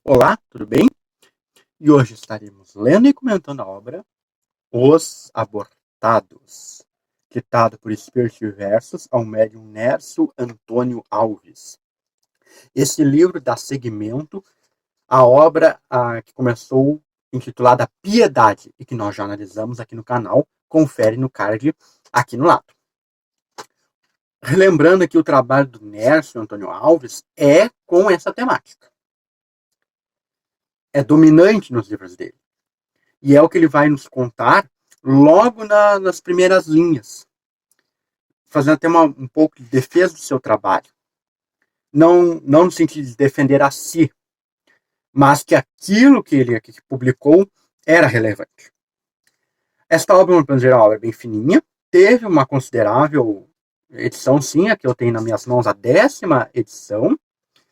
Olá, tudo bem? E hoje estaremos lendo e comentando a obra Os Abortados, ditado por Espírito e Versos ao médium Nércio Antônio Alves. Esse livro dá seguimento à obra que começou intitulada Piedade e que nós já analisamos aqui no canal. Confere no card aqui no lado. Relembrando que o trabalho do Nércio Antônio Alves é com essa temática. É dominante nos livros dele. E é o que ele vai nos contar logo nas primeiras linhas, fazendo até um pouco de defesa do seu trabalho. Não no sentido de defender a si, mas que aquilo que ele aqui publicou era relevante. Esta obra, no plano geral, é bem fininha, teve uma considerável edição, sim, a que eu tenho nas minhas mãos, a 10ª edição,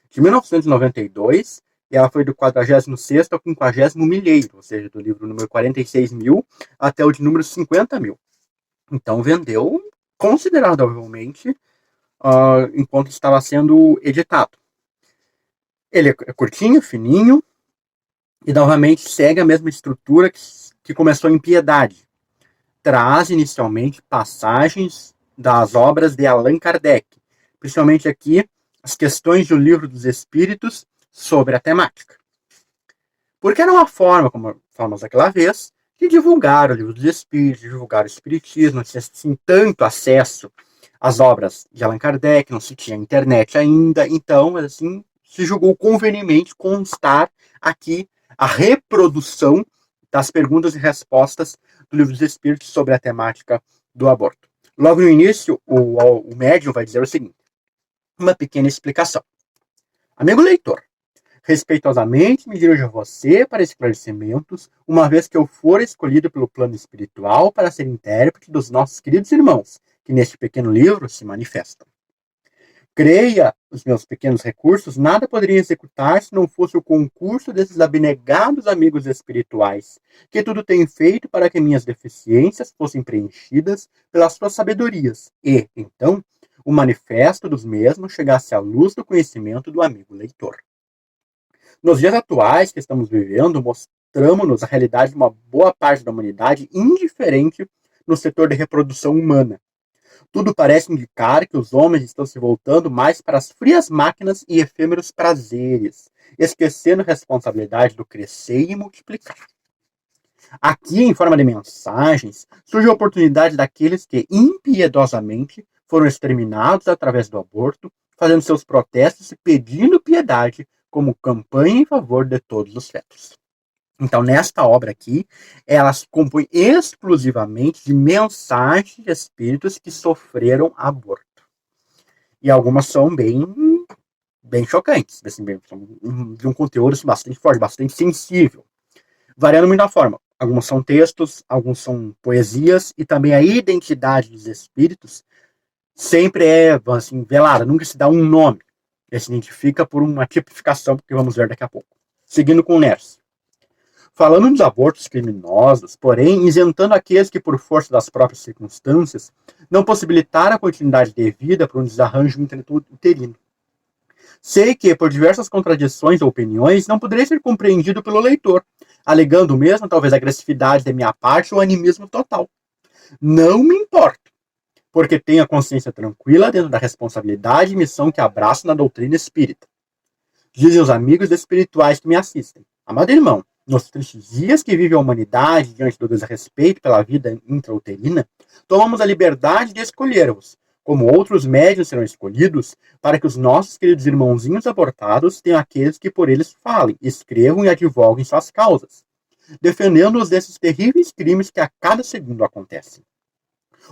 de 1992, e ela foi do 46º ao 50º milheiro, ou seja, do livro número 46.000 até o de número 50.000. Então vendeu consideravelmente enquanto estava sendo editado. Ele é curtinho, fininho, e novamente segue a mesma estrutura que começou em Piedade. Traz inicialmente passagens das obras de Allan Kardec, principalmente aqui as questões do Livro dos Espíritos sobre a temática. Porque era uma forma, como falamos aquela vez, de divulgar o Livro dos Espíritos, de divulgar o Espiritismo, não tinha assim, tanto acesso às obras de Allan Kardec, não se tinha internet ainda, então, assim, se julgou conveniente constar aqui a reprodução das perguntas e respostas do Livro dos Espíritos sobre a temática do aborto. Logo no início, o médium vai dizer o seguinte: uma pequena explicação. Amigo leitor, respeitosamente me dirijo a você para esclarecimentos, uma vez que eu for escolhido pelo plano espiritual para ser intérprete dos nossos queridos irmãos, que neste pequeno livro se manifestam. Creia, os meus pequenos recursos nada poderiam executar se não fosse o concurso desses abnegados amigos espirituais, que tudo têm feito para que minhas deficiências fossem preenchidas pelas suas sabedorias, e, então, o manifesto dos mesmos chegasse à luz do conhecimento do amigo leitor. Nos dias atuais que estamos vivendo, mostramos-nos a realidade de uma boa parte da humanidade indiferente no setor de reprodução humana. Tudo parece indicar que os homens estão se voltando mais para as frias máquinas e efêmeros prazeres, esquecendo a responsabilidade do crescer e multiplicar. Aqui, em forma de mensagens, surge a oportunidade daqueles que impiedosamente foram exterminados através do aborto, fazendo seus protestos e pedindo piedade como campanha em favor de todos os fetos. Então, nesta obra aqui, ela se compõe exclusivamente de mensagens de espíritos que sofreram aborto. E algumas são bem chocantes, assim, de um conteúdo assim, bastante forte, bastante sensível. Variando muito na forma. Alguns são textos, alguns são poesias, e também a identidade dos espíritos sempre é assim, velada, nunca se dá um nome. Ele se identifica por uma tipificação, que vamos ver daqui a pouco. Seguindo com o Nércio. Falando dos abortos criminosos, porém, isentando aqueles que, por força das próprias circunstâncias, não possibilitaram a continuidade de vida por um desarranjo intrauterino. Sei que, por diversas contradições ou opiniões, não poderia ser compreendido pelo leitor, alegando mesmo, talvez, agressividade da minha parte ou animismo total. Não me importo, porque tenho a consciência tranquila dentro da responsabilidade e missão que abraço na doutrina espírita. Dizem os amigos espirituais que me assistem. Amado irmão, nos tristes dias que vive a humanidade diante do desrespeito pela vida intrauterina, tomamos a liberdade de escolher-vos, como outros médios serão escolhidos, para que os nossos queridos irmãozinhos abortados tenham aqueles que por eles falem, escrevam e advoguem suas causas, defendendo-os desses terríveis crimes que a cada segundo acontecem.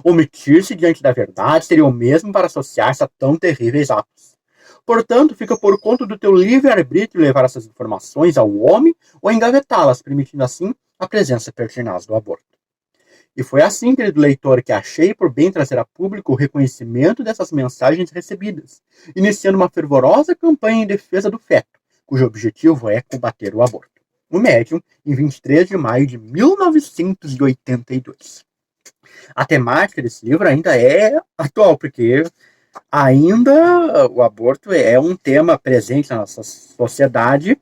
Omitir-se diante da verdade seria o mesmo para associar-se a tão terríveis atos. Portanto, fica por conta do teu livre-arbítrio levar essas informações ao homem ou engavetá-las, permitindo assim a presença pertinaz do aborto. E foi assim, querido leitor, que achei por bem trazer a público o reconhecimento dessas mensagens recebidas, iniciando uma fervorosa campanha em defesa do feto, cujo objetivo é combater o aborto. O Médium, em 23 de maio de 1982. A temática desse livro ainda é atual, porque ainda o aborto é um tema presente na nossa sociedade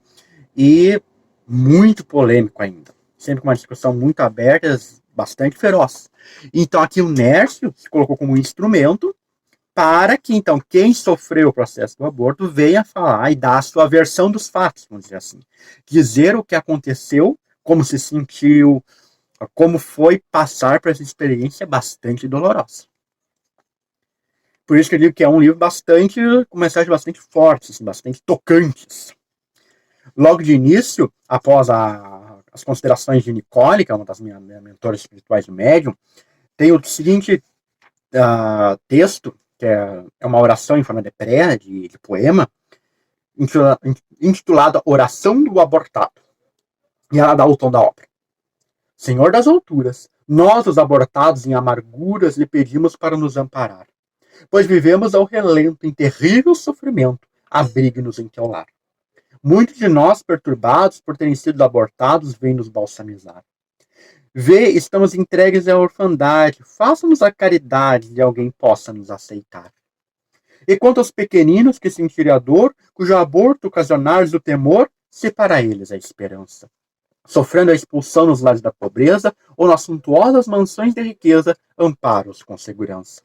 e muito polêmico ainda. Sempre com uma discussão muito aberta, bastante feroz. Então aqui o Nércio se colocou como um instrumento para que, então, quem sofreu o processo do aborto venha falar e dar a sua versão dos fatos, vamos dizer assim. Dizer o que aconteceu, como se sentiu, como foi passar por essa experiência bastante dolorosa. Por isso que eu digo que é um livro bastante, com mensagens bastante fortes, bastante tocantes. Logo de início, após as considerações de Nicole, que é uma das minhas mentoras espirituais do médium, tem o seguinte texto, que é uma oração em forma de pré, de poema, intitulada Oração do Abortado. E ela dá o tom da obra. Senhor das alturas, nós, os abortados em amarguras, lhe pedimos para nos amparar, pois vivemos ao relento em terrível sofrimento, abrigue-nos em teu lar. Muitos de nós, perturbados por terem sido abortados, vêm nos balsamizar. Vê, estamos entregues à orfandade, faça-nos a caridade de alguém possa nos aceitar. E quanto aos pequeninos que sentirem a dor, cujo aborto ocasionares o temor, se para eles a esperança. Sofrendo a expulsão nos lares da pobreza, ou nas suntuosas mansões de riqueza, ampara-os com segurança.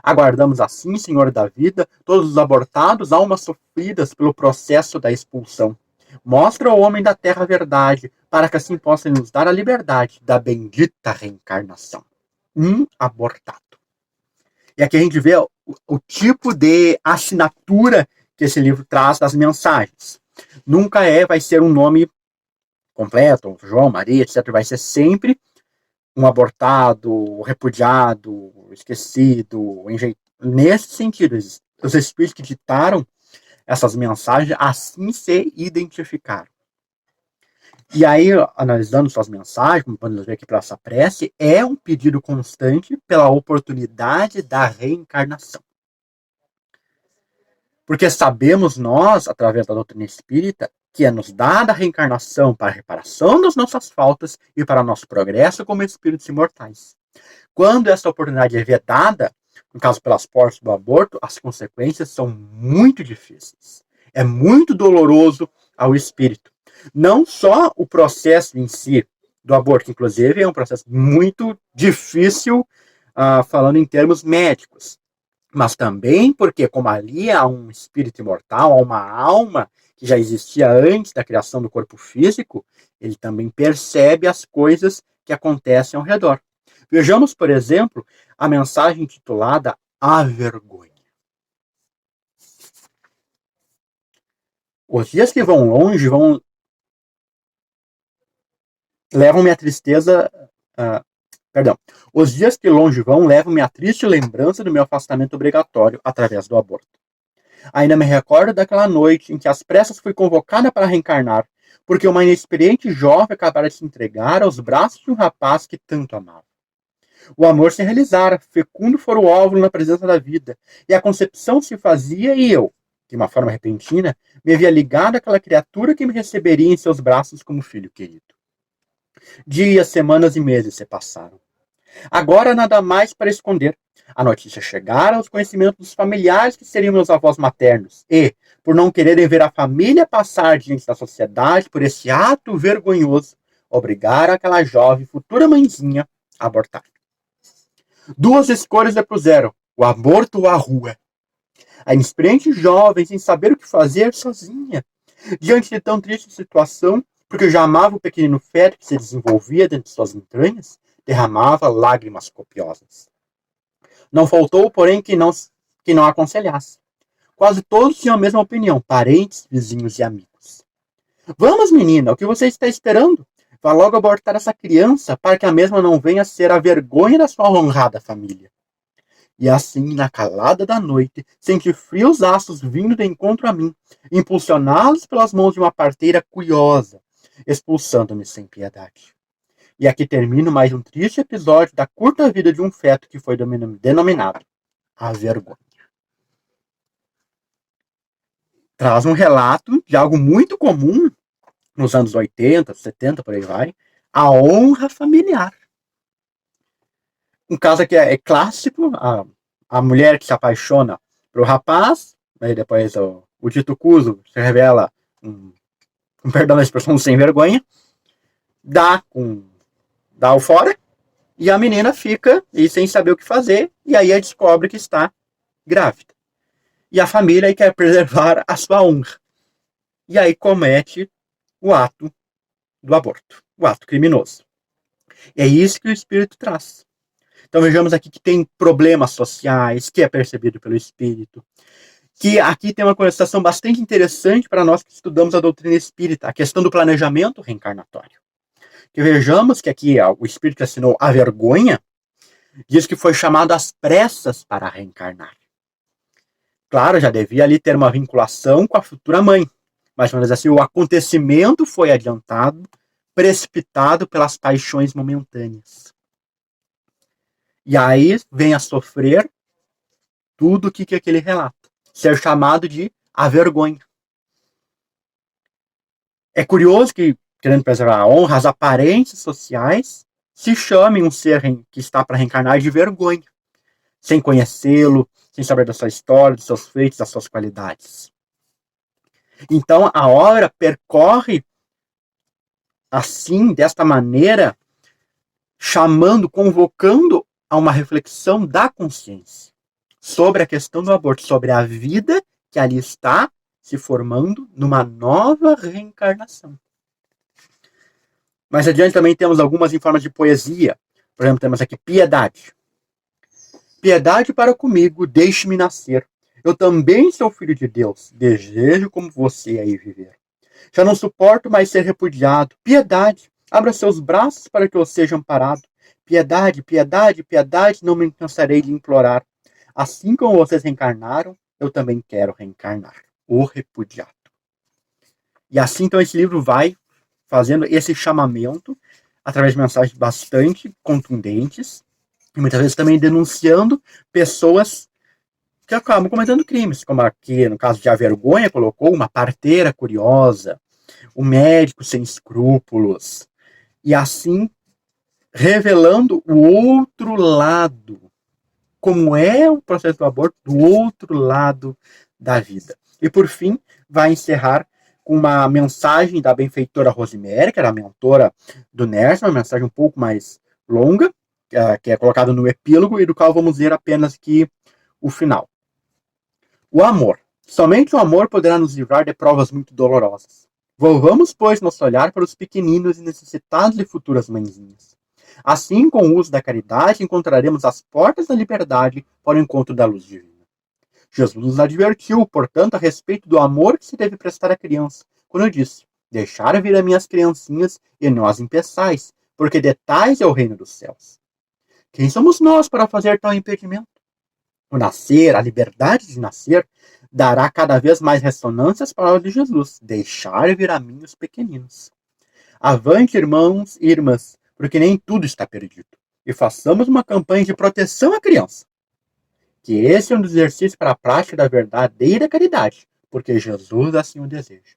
Aguardamos assim, Senhor da vida, todos os abortados, almas sofridas pelo processo da expulsão. Mostra ao homem da terra a verdade, para que assim possa nos dar a liberdade da bendita reencarnação. Um abortado. E aqui a gente vê o tipo de assinatura que esse livro traz das mensagens. Nunca vai ser um nome completo, João, Maria, etc. Vai ser sempre um abortado, repudiado, esquecido, nesse sentido. Os espíritos que ditaram essas mensagens assim se identificaram. E aí, analisando suas mensagens, como podemos ver aqui pela essa prece, é um pedido constante pela oportunidade da reencarnação. Porque sabemos nós, através da doutrina espírita, que é nos dada a reencarnação para a reparação das nossas faltas e para nosso progresso como espíritos imortais. Quando essa oportunidade é vedada, no caso pelas portas do aborto, as consequências são muito difíceis. É muito doloroso ao espírito. Não só o processo em si do aborto, inclusive, é um processo muito difícil, falando em termos médicos. Mas também porque, como ali há um espírito imortal, há uma alma que já existia antes da criação do corpo físico, ele também percebe as coisas que acontecem ao redor. Vejamos, por exemplo, a mensagem intitulada A Vergonha. Os dias que vão longe levam-me a tristeza. Perdão. Os dias que longe vão levam-me a triste lembrança do meu afastamento obrigatório através do aborto. Ainda me recordo daquela noite em que às pressas fui convocada para reencarnar, porque uma inexperiente jovem acabara de se entregar aos braços de um rapaz que tanto amava. O amor se realizara, fecundo fora o óvulo na presença da vida, e a concepção se fazia e eu, de uma forma repentina, me havia ligado àquela criatura que me receberia em seus braços como filho querido. Dias, semanas e meses se passaram. Agora nada mais para esconder. A notícia chegara aos conhecimentos dos familiares que seriam meus avós maternos e, por não quererem ver a família passar diante da sociedade por esse ato vergonhoso, obrigaram aquela jovem futura mãezinha a abortar. Duas escolhas lhe puseram, o aborto ou a rua. A inexperiente jovem, sem saber o que fazer, sozinha, diante de tão triste situação, porque já amava o pequenino feto que se desenvolvia dentro de suas entranhas, derramava lágrimas copiosas. Não faltou, porém, que não aconselhasse. Quase todos tinham a mesma opinião, parentes, vizinhos e amigos. Vamos, menina, o que você está esperando? Vá logo abortar essa criança para que a mesma não venha a ser a vergonha da sua honrada família. E assim, na calada da noite, senti frios aços vindo de encontro a mim, impulsionados pelas mãos de uma parteira curiosa, expulsando-me sem piedade. E aqui termino mais um triste episódio da curta vida de um feto que foi denominado a vergonha. Traz um relato de algo muito comum nos anos 80, 70, por aí vai, a honra familiar. Um caso que é clássico, a mulher que se apaixona pelo rapaz, aí depois o dito cuso se revela um com perdão da expressão, sem vergonha, dá o fora, e a menina fica e sem saber o que fazer, e aí ela descobre que está grávida. E a família aí quer preservar a sua honra. E aí comete o ato do aborto, o ato criminoso. E é isso que o espírito traz. Então vejamos aqui que tem problemas sociais, que é percebido pelo espírito, que aqui tem uma conversação bastante interessante para nós que estudamos a doutrina espírita, a questão do planejamento reencarnatório. Que vejamos que aqui o espírito que assinou a vergonha diz que foi chamado às pressas para reencarnar. Claro, já devia ali ter uma vinculação com a futura mãe, mas vamos dizer assim, o acontecimento foi adiantado, precipitado pelas paixões momentâneas. E aí vem a sofrer tudo o que aquele relata. Ser chamado de a vergonha. É curioso que, querendo preservar a honra, as aparências sociais se chamem um ser que está para reencarnar de vergonha, sem conhecê-lo, sem saber da sua história, dos seus feitos, das suas qualidades. Então, a obra percorre assim, desta maneira, chamando, convocando a uma reflexão da consciência sobre a questão do aborto, sobre a vida que ali está se formando numa nova reencarnação. Mais adiante também temos algumas em forma de poesia. Por exemplo, temos aqui piedade. Piedade para comigo, deixe-me nascer. Eu também sou filho de Deus, desejo como você aí viver. Já não suporto mais ser repudiado. Piedade, abra seus braços para que eu seja amparado. Piedade, piedade, piedade, não me cansarei de implorar. Assim como vocês reencarnaram, eu também quero reencarnar. O repudiado. E assim, então, esse livro vai fazendo esse chamamento através de mensagens bastante contundentes e muitas vezes também denunciando pessoas que acabam cometendo crimes, como aqui, no caso de A Vergonha, colocou uma parteira curiosa, o médico sem escrúpulos, e assim revelando o outro lado, como é o processo do aborto do outro lado da vida. E por fim, vai encerrar com uma mensagem da benfeitora Rosemary, que era a mentora do Nerson, uma mensagem um pouco mais longa, que é colocada no epílogo, e do qual vamos ler apenas aqui o final. O amor. Somente o amor poderá nos livrar de provas muito dolorosas. Volvamos, pois, nosso olhar para os pequeninos e necessitados de futuras mãezinhas. Assim, com o uso da caridade, encontraremos as portas da liberdade para o encontro da luz divina. Jesus nos advertiu, portanto, a respeito do amor que se deve prestar à criança, quando disse: deixar vir as minhas criancinhas e não as impeçais, porque de tais é o reino dos céus. Quem somos nós para fazer tal impedimento? O nascer, a liberdade de nascer, dará cada vez mais ressonância às palavras de Jesus: deixar vir a mim os pequeninos. Avante, irmãos e irmãs, porque nem tudo está perdido. E façamos uma campanha de proteção à criança. Que esse é um dos exercícios para a prática da verdadeira caridade, porque Jesus assim o deseja.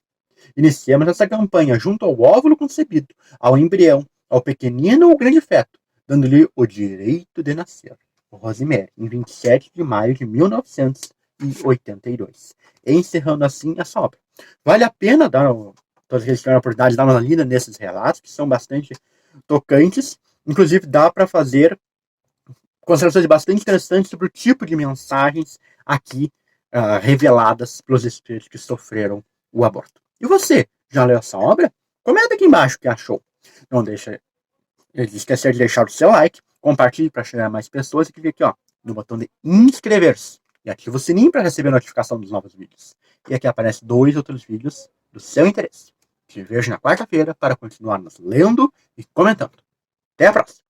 Iniciemos essa campanha junto ao óvulo concebido, ao embrião, ao pequenino ou grande feto, dando-lhe o direito de nascer. Rosemary, em 27 de maio de 1982. Encerrando assim essa obra. Vale a pena dar, todos aqueles que tiveram a oportunidade de dar uma lida nesses relatos, que são bastante tocantes. Inclusive, dá para fazer considerações bastante interessantes sobre o tipo de mensagens aqui reveladas pelos espíritos que sofreram o aborto. E você, já leu essa obra? Comenta aqui embaixo o que achou. Não deixa de esquecer de deixar o seu like, compartilhe para chegar a mais pessoas e clique aqui ó, no botão de inscrever-se. E ative o sininho para receber a notificação dos novos vídeos. E aqui aparecem 2 outros vídeos do seu interesse. Te vejo na quarta-feira para continuarmos lendo e comentando. Até a próxima!